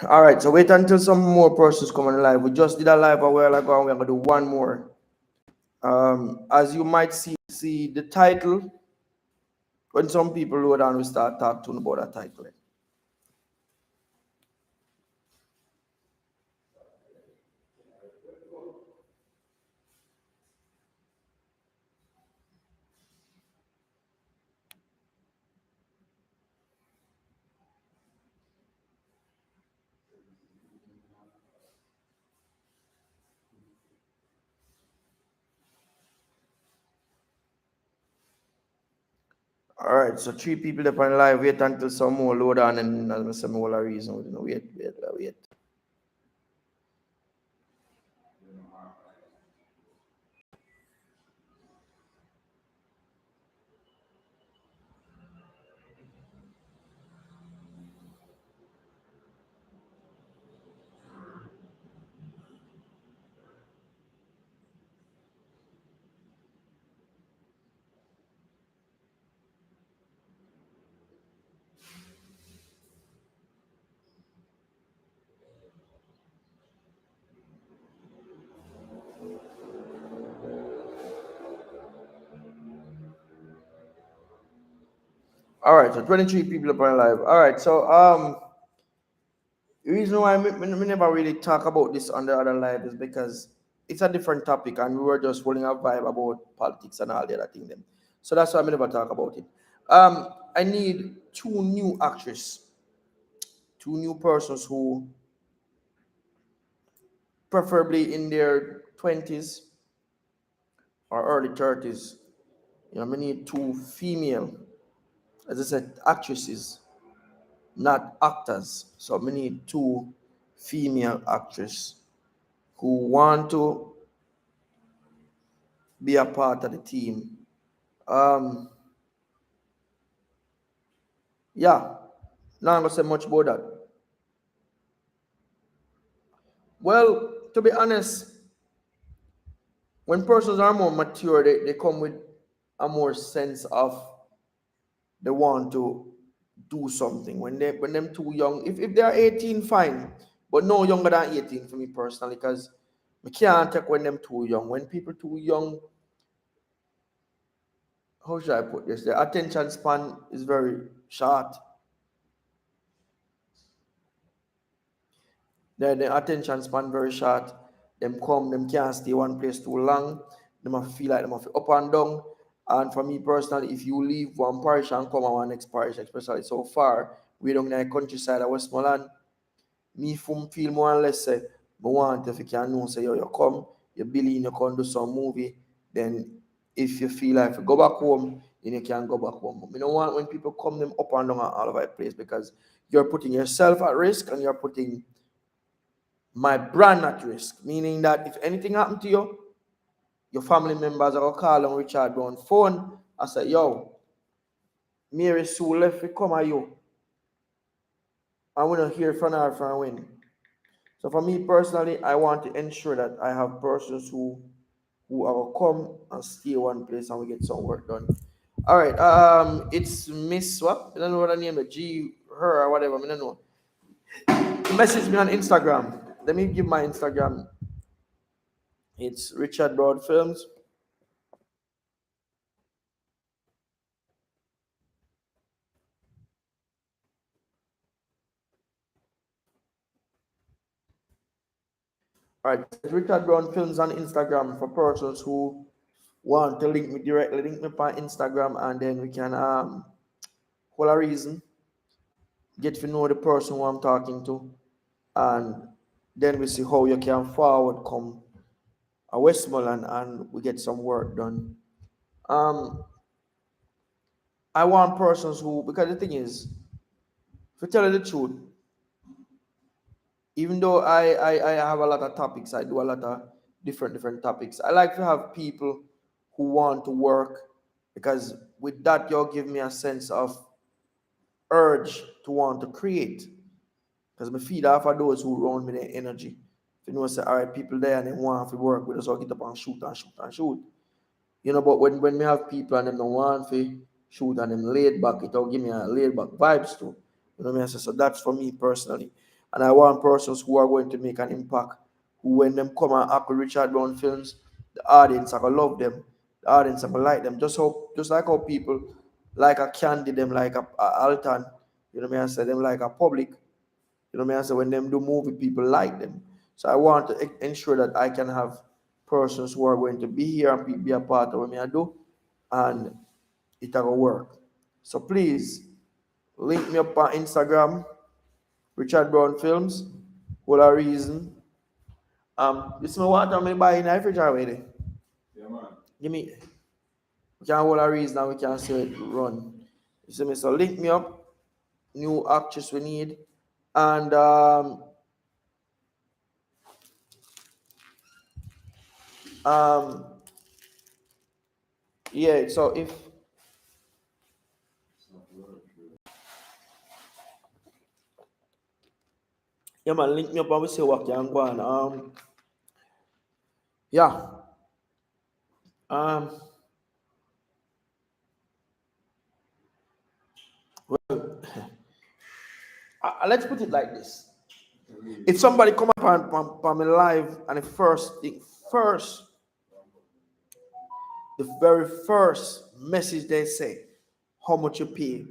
All right, so wait until some more persons come on live. We just did a live a while ago, and we're gonna do one more. As you might see the title. When some people load on, we start talking about that title. All right, so 3 people up on live. Wait until some more load on, and I'll some more reason. Wait. All right, so 23 people up on live. All right, so the reason why we never really talk about this on the other live is because it's a different topic, and we were just holding a vibe about politics and all the other things. So that's why I never talk about it. I need 2 new actresses, 2 new persons who preferably in their 20s or early 30s. You know, I need 2 female, as I said, actresses, not actors. So I need 2 female actresses who want to be a part of the team. Um, yeah, not gonna say much about that. Well, to be honest, when persons are more mature, they come with a more sense of they want to do something. When them too young, if they are 18, fine, but no younger than 18 for me personally, because we can't take when them too young. When people too young, how should I put this? The attention span is very short. The attention span very short. Them can't stay one place too long. Them have to feel like them have to up and down. And for me personally, if you leave one parish and come to one next parish, especially so far, we don't in the countryside of Westmoreland, me feel more or less say, I want if you can know, say, yo, you come, you believe you can do some movie, then if you feel like you go back home, then you can go back home. But I don't want when people come them up and down all over the place because you're putting yourself at risk and you're putting my brand at risk. Meaning that if anything happened to you, your family members are going to call on Richard Brown phone and say, yo, Mary Sue left, we come at you. I want to hear from her from when. So for me personally, I want to ensure that I have persons who are come and stay one place and we get some work done. All right. It's Miss what? I don't know what her name is. G her or whatever. I don't know. Message me on Instagram. Let me give my Instagram. It's Richard Broad Films. All right, Richard Brown Films on Instagram for persons who want to link me directly. Link me on Instagram, and then we can hold a reason, get to know the person who I'm talking to, and then we see how you can forward come a Westmoreland and we get some work done. Um, I want persons who, because the thing is, to tell you the truth, even though I have a lot of topics, I do a lot of different topics. I like to have people who want to work because with that you'll give me a sense of urge to want to create. Because me feed off of those who run me their energy. If you know, say, all right, people there and they want to work with us, all get up and shoot and shoot and shoot. You know, but when we have people and them don't want to shoot and them laid back, it'll give me a laid back vibes too. You know what I mean? So that's for me personally. And I want persons who are going to make an impact, who when them come and act with Richard Brown films, the audience are gonna love them, the audience are gonna like them. Just like how people like a Candy, them like a Alton, you know me I say them like a Public, you know me I say when them do movie, people like them. So I want to ensure that I can have persons who are going to be here and be a part of what me I do, and it will work. So please link me up on Instagram, Richard Brown Films. What a reason. This is my water me buy in the fridge already. Yeah, man. Give me. We can hold a reason and we can see it run. You see me? So link me up. New actress we need, and um, yeah. So if yeah man, link me up and we see what can go on. Yeah. Um. Well, let's put it like this. If somebody come up on me live and the very first message they say, how much you pay.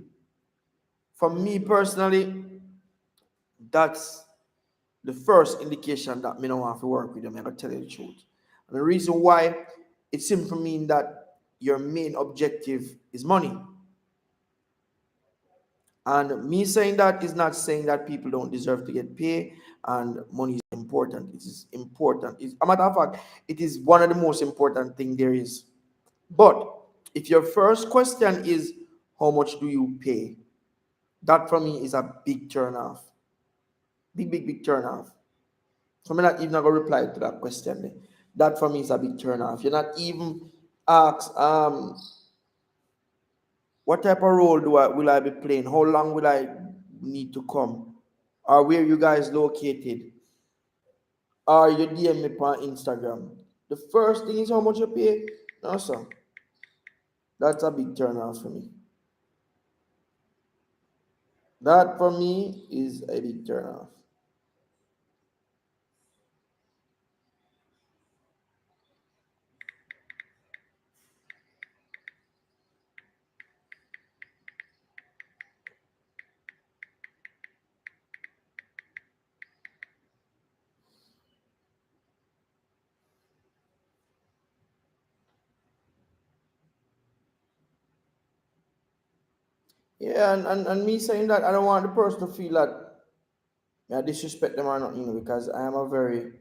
For me personally, that's the first indication that me don't want to work with them. I'm gonna tell you the truth. And the reason why, it simply means that your main objective is money. And me saying that is not saying that people don't deserve to get paid and money is important. It is important. It's, a matter of fact, it is one of the most important thing there is. But if your first question is how much do you pay, that for me is a big turn off. Big turn off. So I'm not even gonna reply to that question. That for me is a big turn off. You're not even ask what type of role will I be playing? How long will I need to come? Or where you guys located? Or you DM me on Instagram. The first thing is how much you pay. No, sir. That's a big turn off for me. That for me is a big turn off. Yeah, and me saying that I don't want the person to feel that I disrespect them or not, because I am a very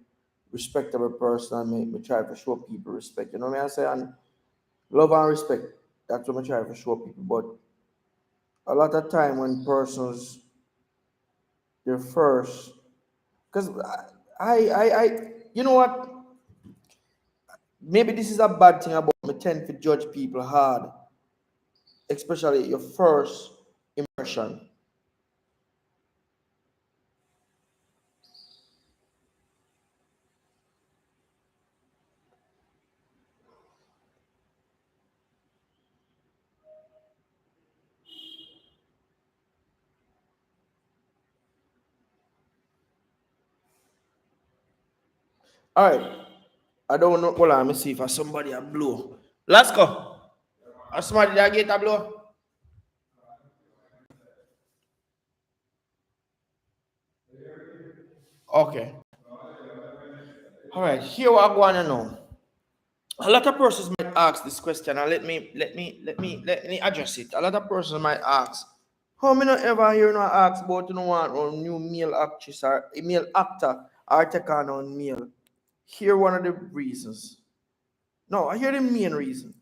respectable person and me try to show people respect. You know what I say? And love and respect. That's what I try to show people. But a lot of time when persons they're first, because you know what? Maybe this is a bad thing about me tend to judge people hard, especially your first impression. All right. I don't know. Hold on, let me see if I somebody a blow. Let's go. Or somebody that get a blow. Okay. All right. Here what I want to know. A lot of persons might ask this question, and let me address it. A lot of persons might ask, how many ever hear no ask about no one or new male actress or a male actor or take on male? Here one of the reasons. No, I hear the main reason.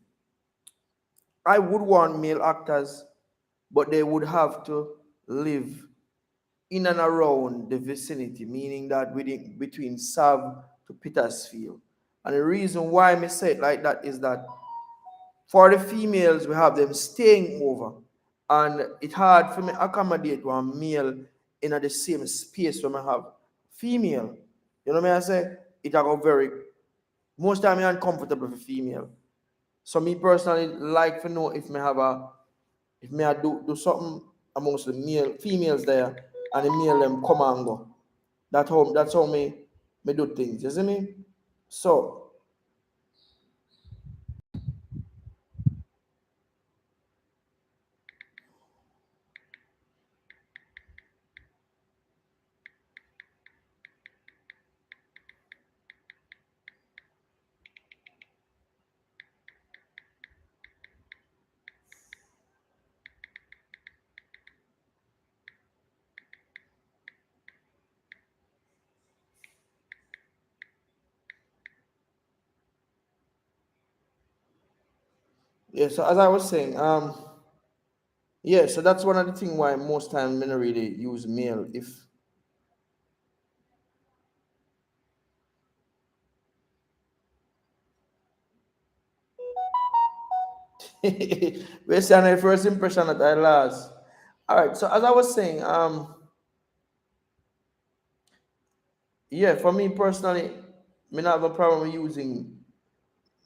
I would want male actors, but they would have to live in and around the vicinity, meaning that within between Sav to Petersfield. And the reason why I say it like that is that for the females, we have them staying over. And it's hard for me to accommodate one male in the same space when I have female. You know what I say? It are very most time I'm uncomfortable for female. So me personally like to know if me have a if me I do something amongst the male females there and the male them come and go. That's how me do things. You see me? So yeah, so as I was saying, yeah, so that's one of the things why most times men don't really use mail if based on the first impression that I lost. All right, so as I was saying, yeah, for me personally, me not have a problem using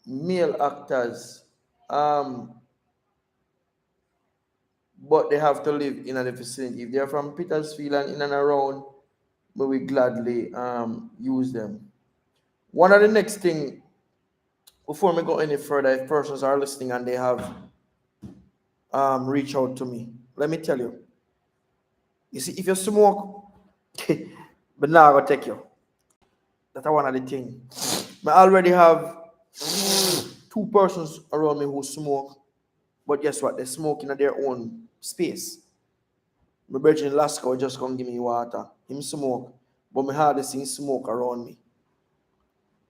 male actors, um, but they have to live in a vicinity. If they're from Petersfield and in and around, we will gladly use them. One of the next thing before we go any further, if persons are listening and they have reach out to me, let me tell you. You see, if you smoke, but now I go take you. That's one of the thing. I already have two persons around me who smoke, but guess what? They smoke in their own space. My brother in Lasco just come give me water. Him smoke, but me hardly see smoke around me.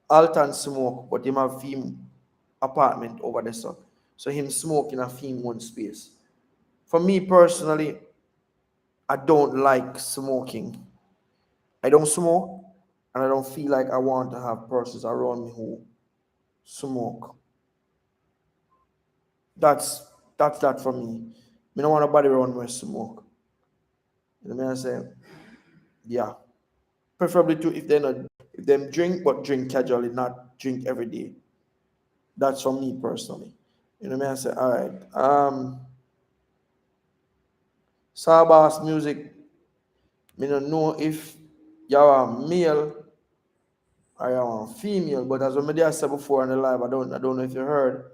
Alton smoke, but him have him apartment over there, so him smoke in a him one space. For me personally, I don't like smoking. I don't smoke, and I don't feel like I want to have persons around me who smoke. That's that's that for me. Me don't want nobody around me smoke. You know what I say? Yeah. Preferably too if they're not if them drink but drink casually, not drink every day. That's for me personally. You know what I say? All right. Sabas music, me don't know if you're a male or you're a female, but as I said before in the live, I don't know if you heard,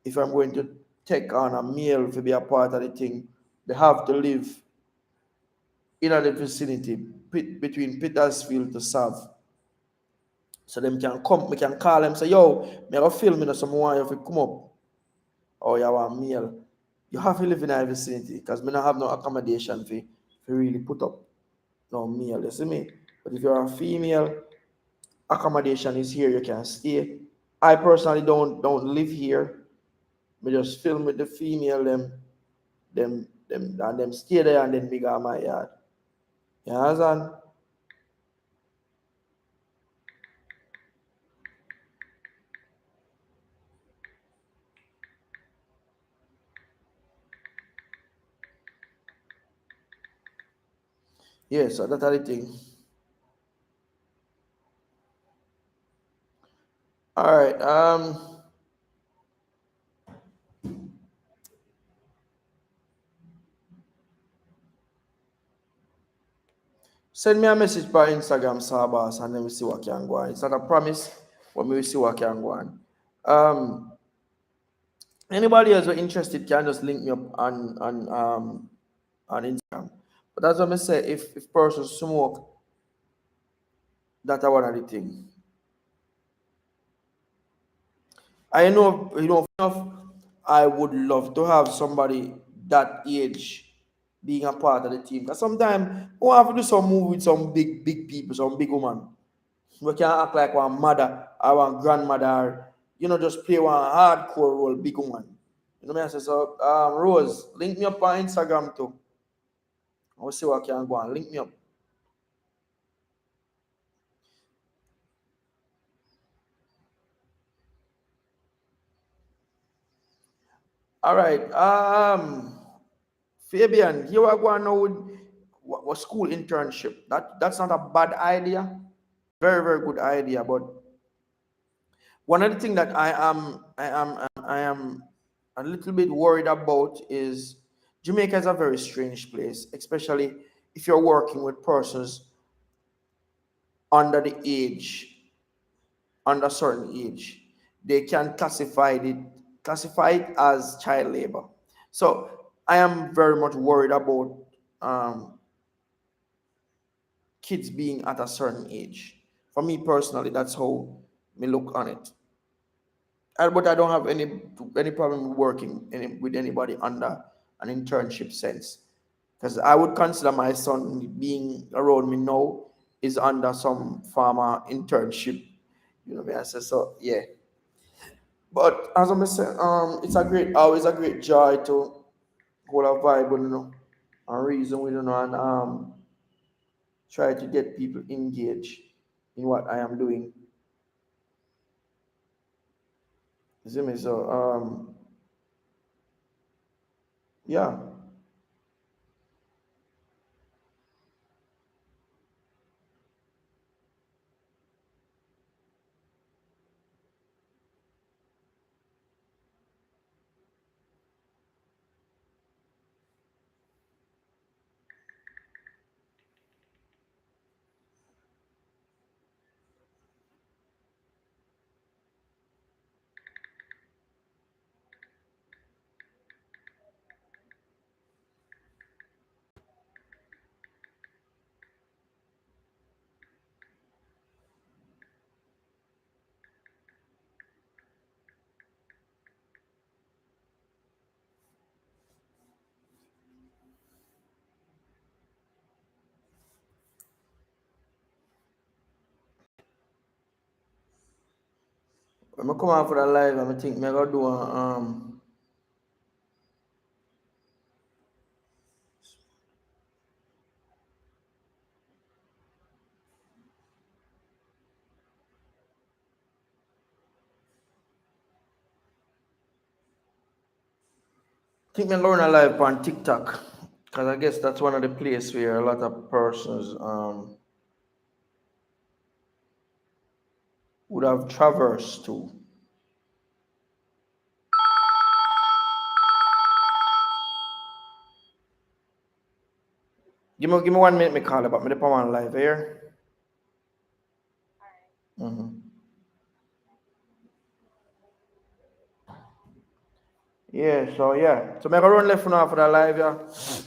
if I'm going to take on a male to be a part of the thing, they have to live in the vicinity between Petersfield to South. So them can come, we can call them, say, yo, me have a film in someone you have to come up. Or you are a male. You have to live in the vicinity because me not have no accommodation for really put up no male. You see me? But if you're a female, accommodation is here, you can stay. I personally don't live here. Me just film with the female them and them stay there and then me go my yard. You understand? Yeah, so that's the thing. All right. Send me a message by Instagram, Sabas, and then we see what can go on. It's not a promise, but we will see what can go on. Anybody else who interested can just link me up on Instagram. But that's what I say. If persons smoke, that's one of the thing. I know enough. I would love to have somebody that age being a part of the team. Because sometimes we have to do some move with some big people, some big woman. We can't act like one mother or one grandmother, or, just play one hardcore role, big one. You know what I say? So, Rose, link me up on Instagram too. I'll see what can go on. Link me up. All right. Fabian, you are going now with what school internship. That's not a bad idea. Very, very good idea. But one of the things that I am a little bit worried about is Jamaica is a very strange place, especially if you're working with persons under the age, under certain age, they can classify it as child labor. So I am very much worried about um, kids being at a certain age. For me personally, that's how me look on it. But I don't have any problem working with anybody under an internship sense, because I would consider my son being around me now is under some farmer internship. You know me, I say so. Yeah, but as I'm saying, it's always a great joy to hold a vibe, and reason with and try to get people engaged in what I am doing. You see me? So yeah. When I come out for the live, I think me gonna do a, think me learn a live on TikTok, because I guess that's one of the places where a lot of persons would have traversed to. Give me 1 minute, me call about me the on live here. Mm-hmm. Yeah, so yeah. So make a run left now for the live, yeah.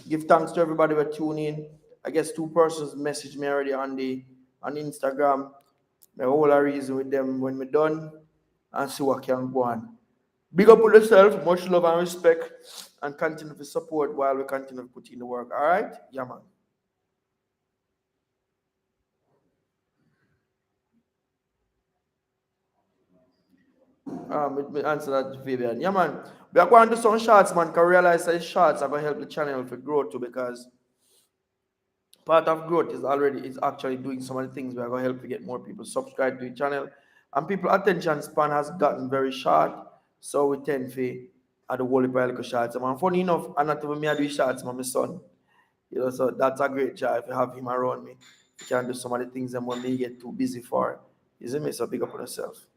Give thanks to everybody for tuning in. I guess two persons messaged me already on Instagram. My whole a reason with them when we done and see what can go on. Big up on yourself, much love and respect, and continue to support while we continue to put in the work. All right? Yeah, man. Me answer that, Fabian. Yeah, man. We are going to do some shots, man. Can realize that shots are going to help the channel to grow too, because part of growth is actually doing some of the things we are going to help to get more people subscribe to the channel. And people attention span has gotten very short, so we tend to at the whole of shots. Man, funny enough, and not even me I do shots, my son. So that's a great job if you have him around me. You can do some of the things that when me get too busy for. You see me? So big up on yourself.